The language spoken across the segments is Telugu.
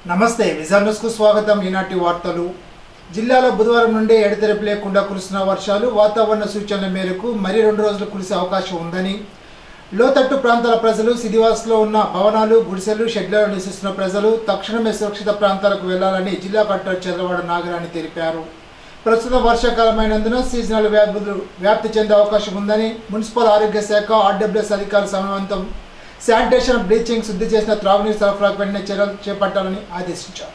నమస్తే విజన్ న్యూస్ కు స్వాగతం. ఈనాటి వార్తలు. జిల్లాలో బుధవారం నుండి ఎడతెరిపి లేకుండా కురుస్తున్న వర్షాలు వాతావరణ సూచనల మేరకు మరి 2 రోజులు కురిసే అవకాశం ఉందని, లోతట్టు ప్రాంతాల ప్రజలు, సిడివాస్లో ఉన్న భవనాలు, గుడిసెలు, షెడ్లలో నివసిస్తున్న ప్రజలు తక్షణమే సురక్షిత ప్రాంతాలకు వెళ్లాలని జిల్లా కలెక్టర్ చంద్రవాడ నాగరాణి తెలిపారు. ప్రస్తుతం వర్షాకాలమైనందున సీజనల్ వ్యాధులు వ్యాప్తి చెందే అవకాశం ఉందని మున్సిపల్ ఆరోగ్య శాఖ, ఆర్డబ్ల్యూఎస్ అధికారులు సమన్వయంతో శానిటేషన్, బ్లీచింగ్, శుద్ధి చేసిన త్రాగునీరు సరఫరాకు వెంటనే చర్యలు చేపట్టాలని ఆదేశించారు.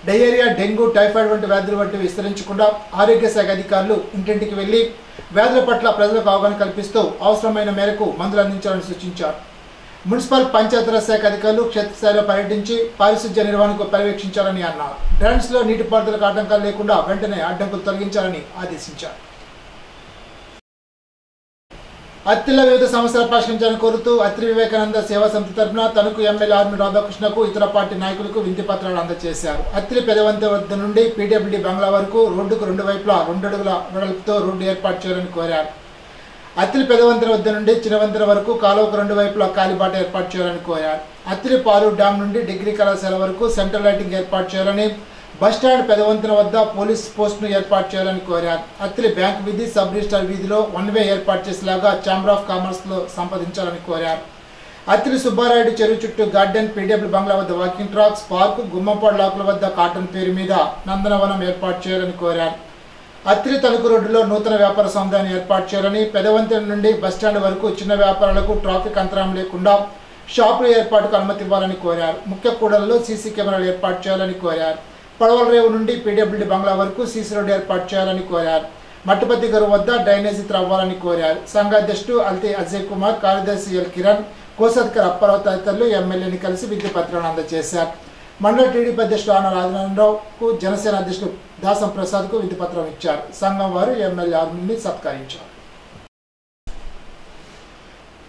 డయేరియా, డెంగ్యూ, టైఫాయిడ్ వంటి వ్యాధులు వంటివి విస్తరించకుండా ఆరోగ్య శాఖ అధికారులు ఇంటింటికి వెళ్లి వ్యాధుల పట్ల ప్రజలకు అవగాహన కల్పిస్తూ అవసరమైన మేరకు మందులు అందించాలని సూచించారు. మున్సిపల్ పంచాయతీరాజ్ శాఖ అధికారులు క్షేత్రస్థాయిలో పర్యటించి పారిశుధ్య నిర్వహణకు పర్యవేక్షించాలని అన్నారు. డ్రైన్స్లో నీటిపారుదలకు ఆటంకాలు లేకుండా వెంటనే అడ్డంకులు తొలగించాలని ఆదేశించారు. అత్తిలో వివిధ సమస్యల పరిష్కరించాలని కోరుతూ అత్రి వివేకానంద సేవా సమితి తరఫున తణుకు ఎమ్మెల్యే ఆర్మీ రాధాకృష్ణకు ఇతర పార్టీ నాయకులకు వినతి పత్రాలు అందజేశారు. అత్రి పెదవంతి వద్ద నుండి పీడబ్ల్యూడీ బంగ్లా వరకు రోడ్డుకు 2 వైపులా 2 అడుగుల వెడల్పుతో రోడ్డు ఏర్పాటు చేయాలని కోరారు. అత్రి పెదవంతెన వద్ద నుండి చిన్నవంతెన వరకు కాలువకు 2 వైపులా కాలిబాట ఏర్పాటు చేయాలని కోరారు. అత్రి పాలూరు డ్యాం నుండి డిగ్రీ కళాశాల వరకు సెంట్రల్ లైటింగ్ ఏర్పాటు చేయాలని, బస్టాండ్ పెదవంతెన వద్ద పోలీస్ పోస్టును ఏర్పాటు చేయాలని కోరారు. అత్తిలి బ్యాంక్ వీధి, సబ్ రిజిస్టర్ వీధిలో 1 వే ఏర్పాటు చేసేలాగా ఛాంబర్ ఆఫ్ కామర్స్లో సంపాదించాలని కోరారు. అత్తిలి సుబ్బారాయుడు చెరువు చుట్టూ గార్డెన్, పీడబ్ల్యూ బంగ్లా వద్ద వాకింగ్ ట్రాక్స్, పార్కు, గుమ్మంపాడు లాకుల వద్ద కాటన్ పేరు మీద నందనవనం ఏర్పాటు చేయాలని కోరారు. అత్తిలి తణుకు రోడ్డులో నూతన వ్యాపార సముదాయాన్ని ఏర్పాటు చేయాలని, పెదవంతెన నుండి బస్టాండ్ వరకు చిన్న వ్యాపారాలకు ట్రాఫిక్ అంతరాయం లేకుండా షాపుల ఏర్పాటుకు అనుమతి ఇవ్వాలని కోరారు. ముఖ్య కూడలలో సీసీ కెమెరాలు ఏర్పాటు చేయాలని కోరారు. పడవల రేవు నుండి పీడబ్ల్యూడీ బంగ్లా వరకు సీసీ రోడ్డు ఏర్పాటు చేయాలని కోరారు. మట్టుపత్తి గరువు వద్ద డ్రైనేజీ త్రవ్వాలని కోరారు. సంఘ అధ్యక్షుడు అల్తి అజయ్ కుమార్, కార్యదర్శి ఎల్ కిరణ్, కోశాధికారి అప్పారావు తదితరులు ఎమ్మెల్యేని కలిసి వినతి పత్రాలను అందజేశారు. మండల టీడీపీ అధ్యక్షుడు ఆన రాజనారాయణరావుకు, జనసేన అధ్యక్షుడు దాసం ప్రసాద్కు వినతి పత్రం ఇచ్చారు. సంఘం వారు ఎమ్మెల్యే ఆర్మీని సత్కరించారు.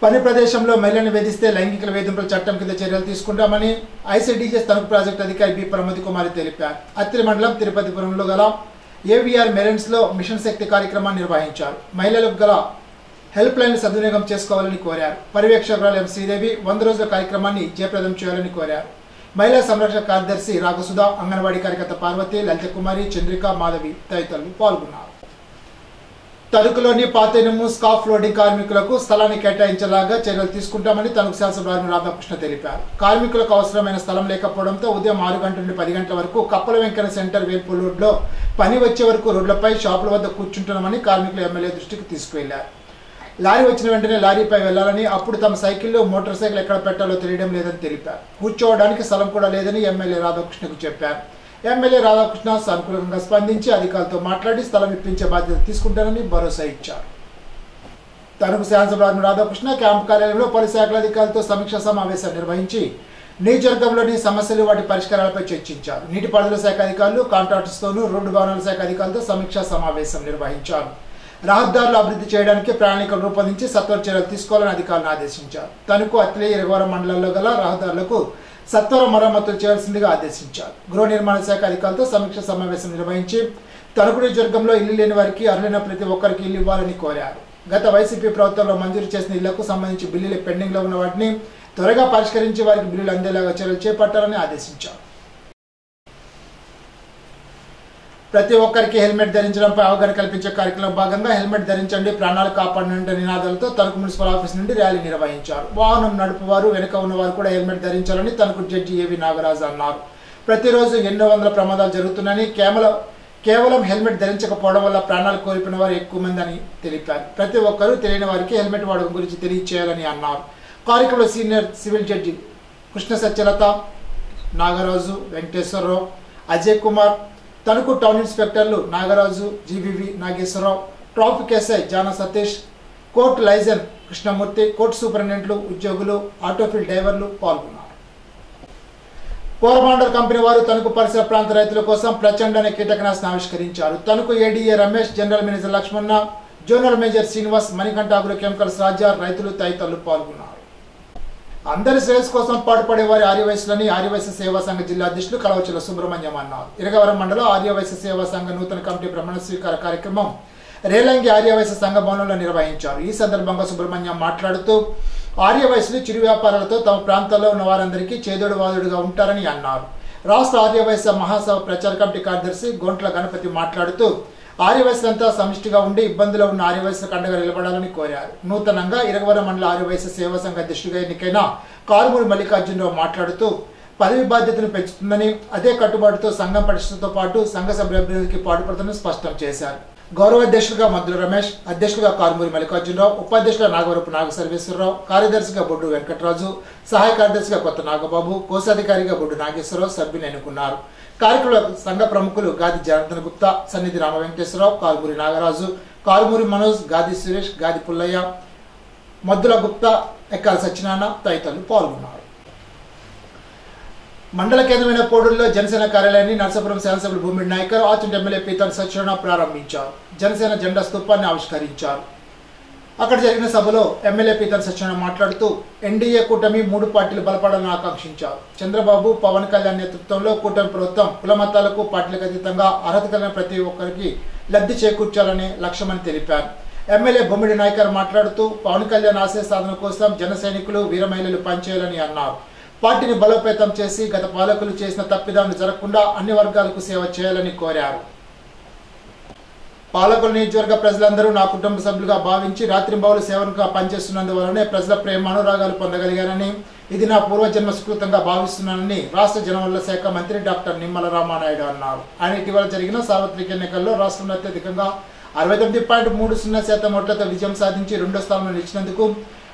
పని ప్రదేశంలో మహిళలను వేధిస్తే లైంగిక వేధింపుల చట్టం కింద చర్యలు తీసుకుంటామని ఐసీడీఎస్ తణుకు ప్రాజెక్టు అధికారి బి ప్రమోద్ కుమారి తెలిపారు. అత్తిలి మండలం తిరుపతిపురంలో గల ఏవీఆర్ మెరెన్స్లో మిషన్ శక్తి కార్యక్రమాన్ని నిర్వహించారు. మహిళలకు గల హెల్ప్ లైన్ సద్వినియోగం చేసుకోవాలని కోరారు. పర్యవేక్షకురాలు ఎం శ్రీదేవి 100 రోజుల కార్యక్రమాన్ని జయప్రదం చేయాలని కోరారు. మహిళా సంరక్షణ కార్యదర్శి రాఘసుధ, అంగన్వాడీ కార్యకర్త పార్వతి, లలిత కుమారి, చంద్రిక, మాధవి తదితరులు పాల్గొన్నారు. తణుకులోని పాతేనము స్కాఫ్ లోడింగ్ కార్మికులకు స్థలాన్ని కేటాయించేలాగా చర్యలు తీసుకుంటామని తణుకు శాసనసభ్యులు ఆర్మీ రాధాకృష్ణ తెలిపారు. కార్మికులకు అవసరమైన స్థలం లేకపోవడంతో ఉదయం 6 గంటల నుండి 10 గంటల వరకు కప్పల వెంకన్న సెంటర్, వేల్పూర్ రోడ్లో పని వచ్చే వరకు రోడ్లపై, షాపుల వద్ద కూర్చుంటున్నామని కార్మికులు ఎమ్మెల్యే దృష్టికి తీసుకువెళ్లారు. లారీ వచ్చిన వెంటనే లారీపై వెళ్లాలని, అప్పుడు తమ సైకిల్లో, మోటార్ సైకిల్ ఎక్కడ పెట్టాలో తెలియడం లేదని తెలిపారు. కూర్చోవడానికి స్థలం కూడా లేదని ఎమ్మెల్యే రాధాకృష్ణకు చెప్పారు. ఎమ్మెల్యే రాధాకృష్ణ సానుకూలంగా స్పందించి అధికారులతో మాట్లాడి స్థలం ఇప్పించే బాధ్యత తీసుకుంటారని భరోసా ఇచ్చారు. తణుకు శాసనసభ్యులు రాధాకృష్ణ క్యాంపు కార్యాలయంలో పలు శాఖల అధికారులతో సమీక్షా సమావేశం నిర్వహించి నియోజకవర్గంలోని సమస్యలు, వాటి పరిష్కారాలపై చర్చించారు. నీటిపారుదల శాఖ అధికారులు, కాంట్రాక్టర్స్తోనూ రోడ్డు భవనాల శాఖ అధికారులతో సమీక్షా సమావేశం నిర్వహించారు. రహదారులు అభివృద్ధి చేయడానికి ప్రణాళికలు రూపొందించి సత్వర చర్యలు తీసుకోవాలని అధికారులను ఆదేశించారు. తణుకు, అత్తిలి, ఇరగవరం మండలాల్లో గల రహదారులకు సత్వర మరమ్మతులు చేయాల్సిందిగా ఆదేశించారు. గృహ నిర్మాణ శాఖ అధికారులతో సమీక్ష సమావేశం నిర్వహించి తణుకు నియోజకవర్గంలో ఇల్లు లేని వారికి, అర్హులైన ప్రతి ఒక్కరికి ఇల్లు ఇవ్వాలని కోరారు. గత వైసీపీ ప్రభుత్వంలో మంజూరు చేసిన ఇళ్లకు సంబంధించి బిల్లులు పెండింగ్లో ఉన్న వాటిని త్వరగా పరిష్కరించి వారికి బిల్లులు అందేలాగా చర్యలు చేపట్టాలని ఆదేశించారు. ప్రతి ఒక్కరికి హెల్మెట్ ధరించడంపై అవగాహన కల్పించే కార్యక్రమంలో భాగంగా హెల్మెట్ ధరించండి, ప్రాణాలు కాపాడండి నినాదాలతో తణుకు మున్సిపల్ ఆఫీస్ నుండి ర్యాలీ నిర్వహించారు. వాహనం నడుపువారు, వెనుక ఉన్నవారు కూడా హెల్మెట్ ధరించాలని తణుకు జడ్జి ఏవి నాగరాజు అన్నారు. ప్రతిరోజు ఎన్నో వందల ప్రమాదాలు జరుగుతున్నాయని, కేవలం హెల్మెట్ ధరించకపోవడం వల్ల ప్రాణాలు కోల్పోయిన వారు ఎక్కువ మంది అని తెలిపారు. ప్రతి ఒక్కరూ తెలియని వారికి హెల్మెట్ వాడకం గురించి తెలియచేయాలని అన్నారు. కార్యక్రమంలో senior civil judge Krishna Satyalatha, Nagaraju, Venkateswararao, Ajay Kumar, Tanuku town ఇన్స్పెక్టర్లు Nagaraju, G V V Nageswararao, traffic SI Jana Satish, court liaison Krishnamurthy, court సూపరింటెండెంట్లు, ఉద్యోగులు, ఆటోఫీల్డ్ డ్రైవర్లు పాల్గొన్నారు. కోరమాండర్ కంపెనీ వారు తణుకు పరిసర ప్రాంత రైతుల కోసం ప్రచండ అనే కీటకనాశిని ఆవిష్కరించారు. Tanuku ADA Ramesh, general manager Lakshmana, zonal manager Srinivas, Manikanta agro chemicals Raja, రైతులు తదితరులు పాల్గొన్నారు. అందరి శ్రేయస్ కోసం పాటుపడే వారి ఆర్యవైశ్యులని ఆర్యవైశ్య సేవా సంఘ జిల్లా అధ్యక్షులు కలవచల సుబ్రహ్మణ్యం అన్నారు. ఇరగవరం మండలం ఆర్యవైశ్య సేవా సంఘ నూతన కమిటీ ప్రమాణ స్వీకార కార్యక్రమం రేలంగి ఆర్యవైశ్య సంఘ భవనంలో నిర్వహించారు. ఈ సందర్భంగా సుబ్రహ్మణ్యం మాట్లాడుతూ ఆర్యవైశ్యులు చిరు వ్యాపారాలతో తమ ప్రాంతాల్లో ఉన్న వారందరికీ చేదోడు వాదుడుగా ఉంటారని అన్నారు. రాష్ట్ర ఆర్యవైశ్య మహాసభ ప్రచార కమిటీ కార్యదర్శి గొంట్ల గణపతి మాట్లాడుతూ ఆర్యవైశ్యులంతా సమిష్టిగా ఉండి ఇబ్బందులో ఉన్న ఆర్యవైశ్యులకు అండగా నిలబడాలని కోరారు. నూతనంగా ఇరగవరం మండల ఆర్యవైశ్య సేవా సంఘ అధ్యక్షుడిగా ఎన్నికైన కారుమూరి మల్లికార్జునరావు మాట్లాడుతూ పదవి బాధ్యతను పెంచుతుందని, అదే కట్టుబాటుతో సంఘం పరిషత్తో పాటు సంఘ సభ్యుల అభివృద్ధికి పాటుపడుతుందని స్పష్టం చేశారు. గౌరవాధ్యక్షులుగా మద్దుల రమేష్, అధ్యక్షులుగా కారుమూరి మల్లికార్జునరావు, ఉపాధ్యక్షులుగా నాగవరపు నాగసర్వేశ్వరరావు, కార్యదర్శిగా బొడ్డు వెంకటరాజు, సహాయ కార్యదర్శిగా కొత్త నాగబాబు, కోశాధికారిగా బొడ్డు నాగేశ్వరరావు సభ్యులు ఎన్నుకున్నారు. కార్యక్రమంలో సంఘ ప్రముఖులు గాది జనార్దన్ గుప్తా, సన్నిధి రామ వెంకటేశ్వరరావు, కారుమూరి నాగరాజు, కారుమూరి మనోజ్, గాది సురేష్, గాది పుల్లయ్య, మద్దుల గుప్తా, ఎక్కాల సత్యనారాయణ తదితరులు పాల్గొన్నారు. మండల కేంద్రమైన కోడూరులో జనసేన కార్యాలయాన్ని నరసాపురం శాసనసభ్యులు భూమిడి నాయకర్, ఆచంట ఎమ్మెల్యే పీతాన్ సత్యనారాయణ ప్రారంభించారు. జనసేన జెండా స్తూపాన్ని ఆవిష్కరించారు. అక్కడ జరిగిన సభలో ఎమ్మెల్యే పీతాన్ సత్యనారాయణ మాట్లాడుతూ ఎన్డీఏ కూటమి 3 పార్టీలు బలపడాలని ఆకాంక్షించారు. చంద్రబాబు, పవన్ కళ్యాణ్ నేతృత్వంలో కూటమి ప్రభుత్వం కుల మతాలకు, పార్టీలకు అతీతంగా అర్హత కలిగిన ప్రతి ఒక్కరికి లబ్ధి చేకూర్చాలని లక్ష్యమని తెలిపారు. ఎమ్మెల్యే బొమ్మిడి నాయకర్ మాట్లాడుతూ పవన్ కళ్యాణ్ ఆశయ సాధన కోసం జన సైనికులు, వీర మహిళలు పనిచేయాలని అన్నారు. పార్టీని బలోపేతం చేసి గత పాలకులు చేసిన తప్పిదాలను జరగకుండా అన్ని వర్గాలకు సేవ చేయాలని కోరారు. పాలకుల నియోజకవర్గ ప్రజలందరూ నా కుటుంబ సభ్యులుగా భావించి రాత్రింబవలు సేవకుగా పనిచేస్తున్నందువలనే ప్రజల ప్రేమ అనురాగాలు పొందగలిగానని, ఇది నా పూర్వజన్మ సుకృతంగా భావిస్తున్నానని రాష్ట్ర జనవనరుల శాఖ మంత్రి డాక్టర్ నిమ్మల రామానాయుడు అన్నారు. ఆయన ఇటీవల జరిగిన సార్వత్రిక ఎన్నికల్లో రాష్ట్రంలో అత్యధికంగా 69.30% ఓట్లతో విజయం సాధించి 2వ స్థానంలో నిలిచినందుకు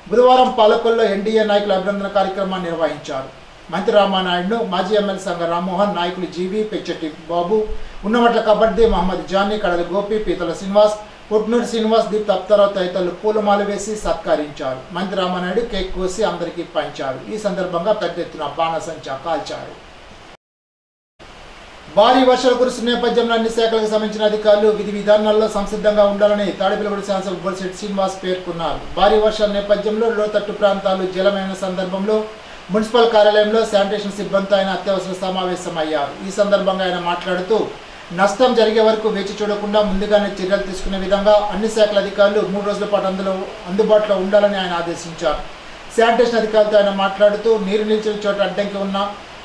బుధవారం పాలకొల్లో ఎన్డీఏ నాయకుల అభినందన కార్యక్రమాన్ని నిర్వహించారు. మంత్రి రామానాయుడును మాజీ ఎమ్మెల్యే సంఘ రామ్మోహన్, నాయకులు జీవి, పెచ్చటి బాబు, ఉన్నమట్ల కబడ్డీ, మహమ్మద్ జానీ, కడల గోపి, పీతల శ్రీనివాస్, పుట్నూరు శ్రీనివాస్, దీప్ తప్తారావు తదితరులు పూలమాల వేసి సత్కరించారు. మంత్రి రామానాయుడు కేక్ కోసి అందరికీ పంచారు. ఈ సందర్భంగా పెద్ద ఎత్తున బాణసంచా కాల్చారు. భారీ వర్షాలు కురుస్తున్న నేపథ్యంలో అన్ని శాఖలకు సంబంధించిన అధికారులు విధి విధానాల్లో సంసిద్ధంగా ఉండాలని తాడేపల్లిగూడెం శాసనసభ్యులు బొలిశెట్టి శ్రీనివాస్ పేర్కొన్నారు. భారీ వర్షాల నేపథ్యంలో లోతట్టు ప్రాంతాలు జలమైన సందర్భంలో మున్సిపల్ కార్యాలయంలో శానిటేషన్ సిబ్బందితో ఆయన అత్యవసర సమావేశమయ్యారు. ఈ సందర్భంగా ఆయన మాట్లాడుతూ నష్టం జరిగే వరకు వేచి చూడకుండా ముందుగానే చర్యలు తీసుకునే విధంగా అన్ని శాఖల అధికారులు 3 రోజుల పాటు అందుబాటులో ఉండాలని ఆయన ఆదేశించారు. శానిటేషన్ అధికారులతో ఆయన మాట్లాడుతూ నీరు నిలిచిన చోట అడ్డంకి ఉన్న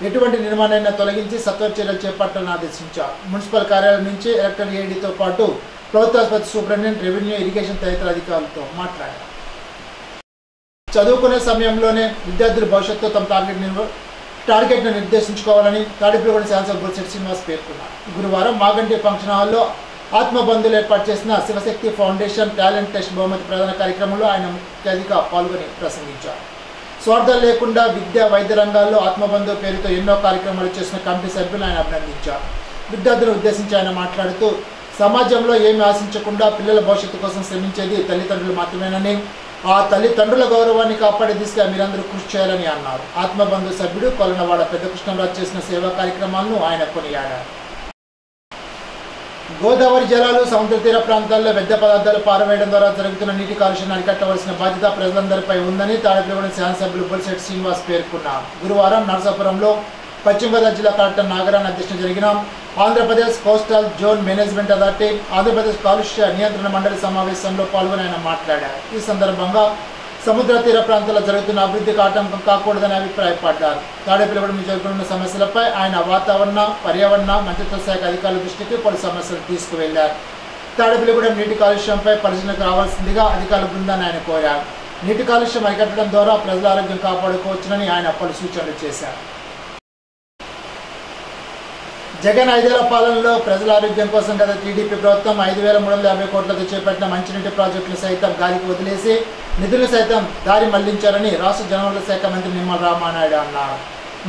ఎటువంటి నిర్మాణాన్ని తొలగించి సత్వర చర్యలు చేపట్టాలని ఆదేశించారు. మున్సిపల్ కార్యాలయం నుంచి ఎలక్ట్రల్ ఏడీతో పాటు ప్రభుత్వ ఆసుపత్రి సూపరింటెండెంట్, రెవెన్యూ, ఇరిగేషన్ తదితర అధికారులతో మాట్లాడారు. చదువుకునే సమయంలోనే విద్యార్థుల భవిష్యత్తు తమ టార్గెట్ను నిర్దేశించుకోవాలని తాడేపల్లిగూడెం శాసనసభ్యులు బొలిశెట్టి శ్రీనివాస్ పేర్కొన్నారు. గురువారం మాగంటి ఫంక్షన్ హాల్లో ఆత్మబంధువులు ఏర్పాటు చేసిన శివశక్తి ఫౌండేషన్ టాలెంట్ టెస్ట్ బహుమతి ప్రదాన కార్యక్రమంలో ఆయన ముఖ్య అతిథిగా పాల్గొని ప్రసంగించారు. స్వార్థం లేకుండా విద్య, వైద్య రంగాల్లో ఆత్మబంధు పేరుతో ఎన్నో కార్యక్రమాలు చేసిన కమిటీ సభ్యులు ఆయన అభినందించారు. విద్యార్థులను ఉద్దేశించి ఆయన మాట్లాడుతూ సమాజంలో ఏమి ఆశించకుండా పిల్లల భవిష్యత్తు కోసం శ్రమించేది తల్లిదండ్రులు మాత్రమేనని, ఆ తల్లిదండ్రుల గౌరవాన్ని కాపాడే దిశగా మీరందరూ కృషి చేయాలని అన్నారు. ఆత్మబంధు సభ్యుడు కొలనవాడ పెద్ద కృష్ణరాజు చేసిన సేవా కార్యక్రమాలను ఆయన కొనియాడారు. గోదావరి జలాలు, సముద్ర తీర ప్రాంతాల్లో వ్యర్థ పదార్థాలు పారవేయడం ద్వారా జరుగుతున్న నీటి కాలుష్యాన్ని అరికట్టవలసిన బాధ్యత ప్రజలందరిపై ఉందని తాడేపల్లిగూడెం శాసనసభ్యులు బొలిశెట్టి శ్రీనివాస్ పేర్కొన్నారు. గురువారం నరసాపురంలో పశ్చిమ గోదావరి జిల్లా కలెక్టర్ నాగరాణ్ అధ్యక్షతన జరిగిన Andhra Pradesh coastal zone management authority, Andhra Pradesh కాలుష్య నియంత్రణ మండలి సమావేశంలో పాల్గొని ఆయన మాట్లాడారు. ఈ సందర్భంగా సముద్ర తీర ప్రాంతాల్లో జరుగుతున్న అభివృద్ధికి ఆటంకం కాకూడదని అభిప్రాయపడ్డారు. తాడేపల్లిగూడెం నియోజకవర్గంలో సమస్యలపై ఆయన వాతావరణ, పర్యావరణ మంత్రిత్వ శాఖ అధికారుల దృష్టికి పలు సమస్యలు తీసుకువెళ్లారు. తాడేపల్లిగూడెం నీటి కాలుష్యంపై పరిశీలనకు రావాల్సిందిగా అధికారుల బృందాన్ని ఆయన కోరారు. నీటి కాలుష్యం అరికట్టడం ద్వారా ప్రజల ఆరోగ్యం కాపాడుకోవచ్చునని ఆయన పలు సూచనలు చేశారు. జగన్ 5 ఏళ్ల పాలనలో ప్రజల ఆరోగ్యం కోసం గత టీడీపీ ప్రభుత్వం 5,350 కోట్లతో చేపట్టిన మంచినీటి ప్రాజెక్టులు సైతం గాలికి వదిలేసి నిధులు సైతం దారి మళ్లించారని రాష్ట్ర జనవనరుల శాఖ మంత్రి నిమ్మల రామానాయుడు అన్నారు.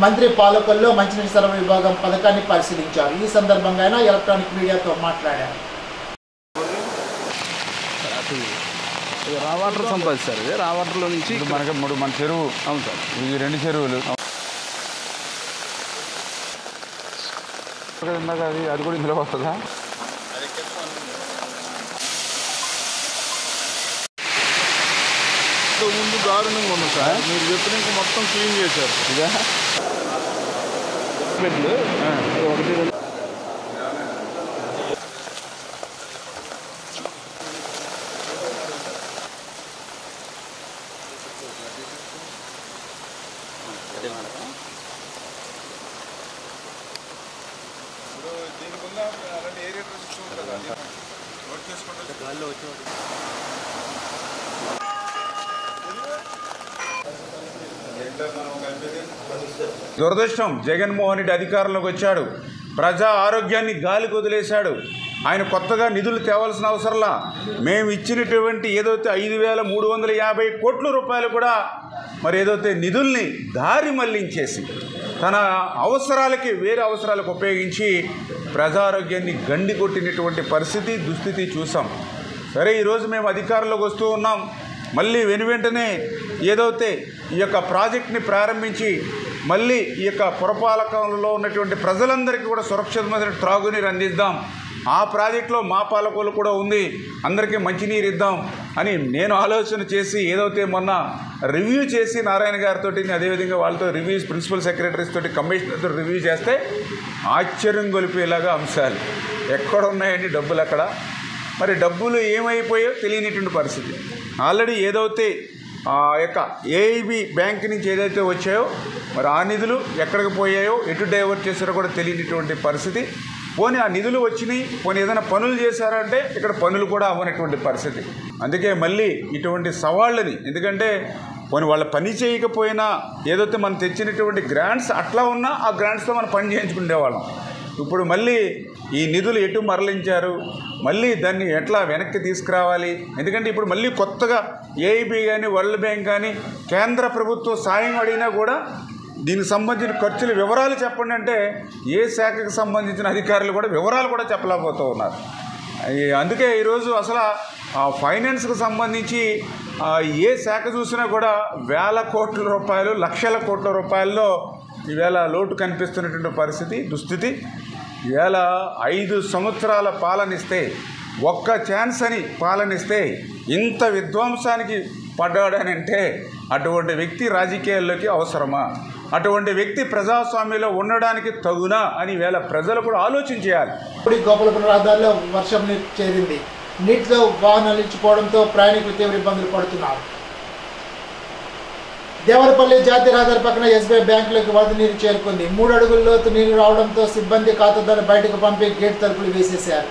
మంత్రి పాలకొల్లో మంచినీటి సరఫరా విభాగం పథకాన్ని పరిశీలించారు. ఈ సందర్భంగా ఆయన ఎలక్ట్రానిక్ మీడియాతో మాట్లాడారు. రావాటర్ సంపాదిస్తారు. రావాటర్లో నుంచి మనకి 3 మన చెరువు. అవును సార్, ఈ 2 చెరువులు అది కూడా ఇందులో వస్తుందా? ముందు దారుణంగా ఉంది సార్. మీరు చెప్పినాక మొత్తం క్లీన్ చేశారు. ఇదా ఒకటి దురదృష్టం, జగన్మోహన్ రెడ్డి అధికారంలోకి వచ్చాడు, ప్రజా ఆరోగ్యాన్ని గాలికి వదిలేశాడు. ఆయన కొత్తగా నిధులు తేవాల్సిన అవసరంలా మేము ఇచ్చినటువంటి ఏదైతే 5,350 కోట్ల రూపాయలు కూడా మరి ఏదైతే నిధుల్ని దారి మళ్లించేసి తన అవసరాలకి వేరే అవసరాలకు ఉపయోగించి ప్రజారోగ్యాన్ని గండి కొట్టినటువంటి పరిస్థితి దుస్థితి చూసాం. సరే, ఈరోజు మేము అధికారంలోకి వస్తూ ఉన్నాం. మళ్ళీ వెనువెంటనే ఏదైతే ఈ యొక్క ప్రాజెక్ట్ని ప్రారంభించి మళ్ళీ ఈ యొక్క పురపాలకంలో ఉన్నటువంటి ప్రజలందరికీ కూడా సురక్షితమైన త్రాగునీరు అందిద్దాం. ఆ ప్రాజెక్టులో మా పాలకులు కూడా ఉంది, అందరికీ మంచినీరు ఇద్దాం అని నేను ఆలోచన చేసి ఏదైతే మొన్న రివ్యూ చేసి నారాయణ గారితో అదేవిధంగా వాళ్ళతో రివ్యూస్ ప్రిన్సిపల్ సెక్రటరీస్ తోటి కమిషనర్తో రివ్యూ చేస్తే ఆశ్చర్యం గొలిపేలాగా అంశాలు. ఎక్కడ ఉన్నాయండి డబ్బులు? అక్కడ మరి డబ్బులు ఏమైపోయో తెలియనిటువంటి పరిస్థితి. ఆల్రెడీ ఏదైతే ఆ యొక్క ఏఐబి బ్యాంక్ నుంచి ఏదైతే వచ్చాయో మరి ఆ నిధులు ఎక్కడికి పోయాయో, ఎటు డైవర్ట్ చేశారో కూడా తెలియనిటువంటి పరిస్థితి. పోనీ ఆ నిధులు వచ్చినాయి, పోనీ ఏదైనా పనులు చేశారంటే ఇక్కడ పనులు కూడా అవ్వనటువంటి పరిస్థితి. అందుకే మళ్ళీ ఇటువంటి సవాళ్ళని, ఎందుకంటే పోనీ వాళ్ళ పని చేయకపోయినా ఏదైతే మనం తెచ్చినటువంటి గ్రాంట్స్ అట్లా ఉన్నా ఆ గ్రాంట్స్తో మనం పని చేయించుకునేవాళ్ళం. ఇప్పుడు మళ్ళీ ఈ నిధులు ఎటు మరలించారు, మళ్ళీ దాన్ని ఎట్లా వెనక్కి తీసుకురావాలి? ఎందుకంటే ఇప్పుడు మళ్ళీ కొత్తగా ఏఐబి కానీ వరల్డ్ బ్యాంక్ కానీ కేంద్ర ప్రభుత్వం సాయం అడిగినా కూడా దీనికి సంబంధించిన ఖర్చుల వివరాలు చెప్పండి అంటే ఏ శాఖకు సంబంధించిన అధికారులు కూడా వివరాలు కూడా చెప్పలేకపోతూ ఉన్నారు. అందుకే ఈరోజు అసలు ఫైనాన్స్కి సంబంధించి ఏ శాఖ చూసినా కూడా వేల కోట్ల రూపాయలు, లక్షల కోట్ల రూపాయల్లో ఈవేళ లోటు కనిపిస్తున్నటువంటి పరిస్థితి దుస్థితి. ఈవేళ 5 సంవత్సరాల పాలనిస్తే, ఒక్క ఛాన్స్ అని పాలనిస్తే ఇంత విధ్వంసానికి పడ్డాడనంటే అటువంటి వ్యక్తి రాజకీయాల్లోకి అవసరమా? అటువంటి వ్యక్తి ప్రజాస్వామ్యంలో ఉండడానికి తగునా అని వేళ ప్రజలు కూడా ఆలోచన చేయాలి. ఇప్పుడు గోపాలపురం రహదారిలో వర్షం నీరు చేరింది. నీటిలో వాహనాలు నిలిచిపోవడంతో ప్రయాణికులు తీవ్ర ఇబ్బందులు పడుతున్నారు. దేవరపల్లి జాతీయ రహదారి పక్కన ఎస్బీఐ బ్యాంకులోకి వరద నీరు చేరుకుంది. 3 అడుగుల లోతు నీరు రావడంతో సిబ్బంది ఖాతాదారు బయటకు పంపి గేట్ తలుపులు వేసేశారు.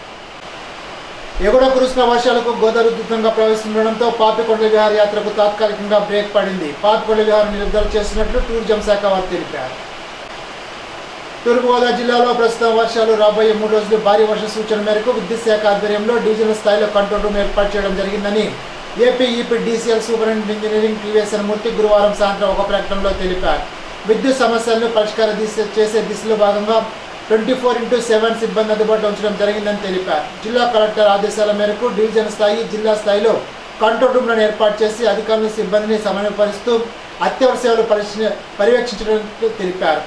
ఎగుడ కురుస్తున్న వర్షాలకు గోదావరి ఉధృతంగా ప్రవేశిస్తుండడంతో పాపికొండల విహార యాత్రకు తాత్కాలికంగా బ్రేక్ పడింది. పాపికొండల విహారం నిలుపుదల చేస్తున్నట్లు టూరిజం శాఖ వారు తెలిపారు. తూర్పుగోదావరి జిల్లాలో ప్రస్తుతం వర్షాలు రాబోయే 3 రోజులు భారీ వర్ష సూచన మేరకు విద్యుత్ శాఖ ఆధ్వర్యంలో డివిజనల్ స్థాయిలో కంట్రోల్ రూమ్ ఏర్పాటు చేయడం జరిగిందని AP EPDCL superintendent engineering TVSN మూర్తి గురువారం సాయంత్రం ఒక ప్రకటనలో తెలిపారు. విద్యుత్ సమస్యలను పరిష్కారం చేసే దిశలో భాగంగా 24/7 సిబ్బంది అందుబాటులో ఉంచడం జరిగిందని తెలిపారు. జిల్లా కలెక్టర్ ఆదేశాల మేరకు డివిజన్ స్థాయి, జిల్లా స్థాయిలో కంట్రోల్ రూమ్లను ఏర్పాటు చేసి అధికారులు సిబ్బందిని సమన్వయపరుస్తూ అత్యవసర సేవలు పర్యవేక్షించడానికి తెలిపారు.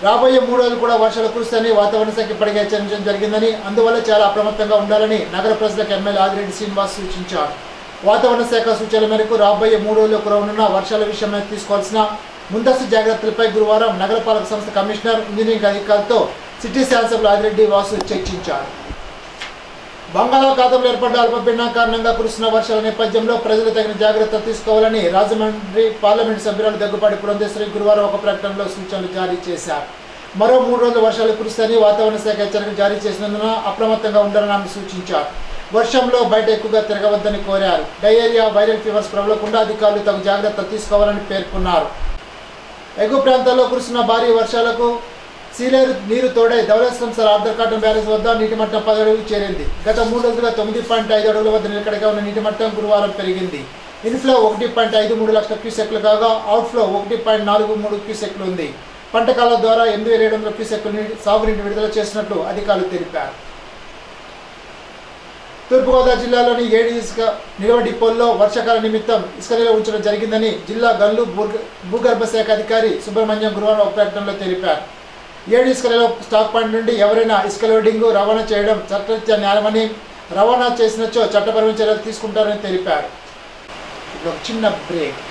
రాబోయే 3 రోజులు కూడా వర్షాలు కురుస్తాయని వాతావరణ శాఖ ఇప్పటికే హెచ్చరించడం జరిగిందని, అందువల్ల చాలా అప్రమత్తంగా ఉండాలని నగర ప్రజలకు ఎమ్మెల్యే ఆదిరెడ్డి శ్రీనివాస్ సూచించారు. వాతావరణ శాఖ సూచనల మేరకు రాబోయే 3 రోజుల్లో కురవనున్న వర్షాల విషయమై తీసుకోవాల్సిన ముందస్తు జాగ్రత్తలపై గురువారం నగరపాలక సంస్థ కమిషనర్, ఇంజనీరింగ్ అధికారులతో సిటీ శాసనసభ్యులు ఆదిరెడ్డి వాసు చర్చించారు. బంగాళాఖాతంలో ఏర్పడ్డ అల్పపీడనం కారణంగా కురుస్తున్న వర్షాల నేపథ్యంలో ప్రజలు తగిన జాగ్రత్తలు తీసుకోవాలని రాజమండ్రి పార్లమెంటు సభ్యురాలు దగ్గుపాటి పురంధేశ్వరి గురువారం ఒక ప్రకటనలో సూచనలు జారీ చేశారు. మరో 3 రోజులు వర్షాలు కురుస్తాయని వాతావరణ శాఖ హెచ్చరికలు జారీ చేసినందున అప్రమత్తంగా ఉండాలని ఆమె సూచించారు. వర్షంలో బయట ఎక్కువగా తిరగవద్దని కోరారు. డయేరియా, వైరల్ ఫీవర్స్ ప్రబలకుండా అధికారులు తగు జాగ్రత్తలు తీసుకోవాలని పేర్కొన్నారు. ఎగువ ప్రాంతాల్లో కురుస్తున్న భారీ వర్షాలకు సీలేరు నీరు తోడై ధవళేశ్వరం సార్ ఆర్దర్కాటం బ్యారేజ్ వద్ద నీటి మట్టం 10 అడుగులు చేరింది. గత 3 రోజులుగా 9.5 అడుగుల వద్ద నిలకడగా ఉన్న నీటి మట్టం గురువారం పెరిగింది. ఇన్ఫ్లో 1.53 లక్షల క్యూసెక్లు కాగా అవుట్ఫ్లో 1.43 క్యూసెక్లు ఉంది. పంట కాలం ద్వారా 8,700 క్యూసెక్లు సాగునీటి విడుదల చేసినట్లు అధికారులు తెలిపారు. తూర్పుగోదావరి జిల్లాలోని 7 ఇసుక నిల్వ డిపోల్లో వర్షాకాల నిమిత్తం ఇసుక నిల్వ ఉంచడం జరిగిందని జిల్లా గల్లు భూగర్భ శాఖ అధికారి సుబ్రహ్మణ్యం గురువారం ఒక ప్రకటనలో తెలిపారు. 7 ఇసుక నిల్వ స్టాక్ పాయింట్ నుండి ఎవరైనా ఇసుక లోడింగ్, రవాణా చేయడం చట్టరీత్యా న్యాయమని, రవాణా చేసినచో చట్టపరమైన చర్యలు తీసుకుంటారని తెలిపారు. చిన్న బ్రేక్.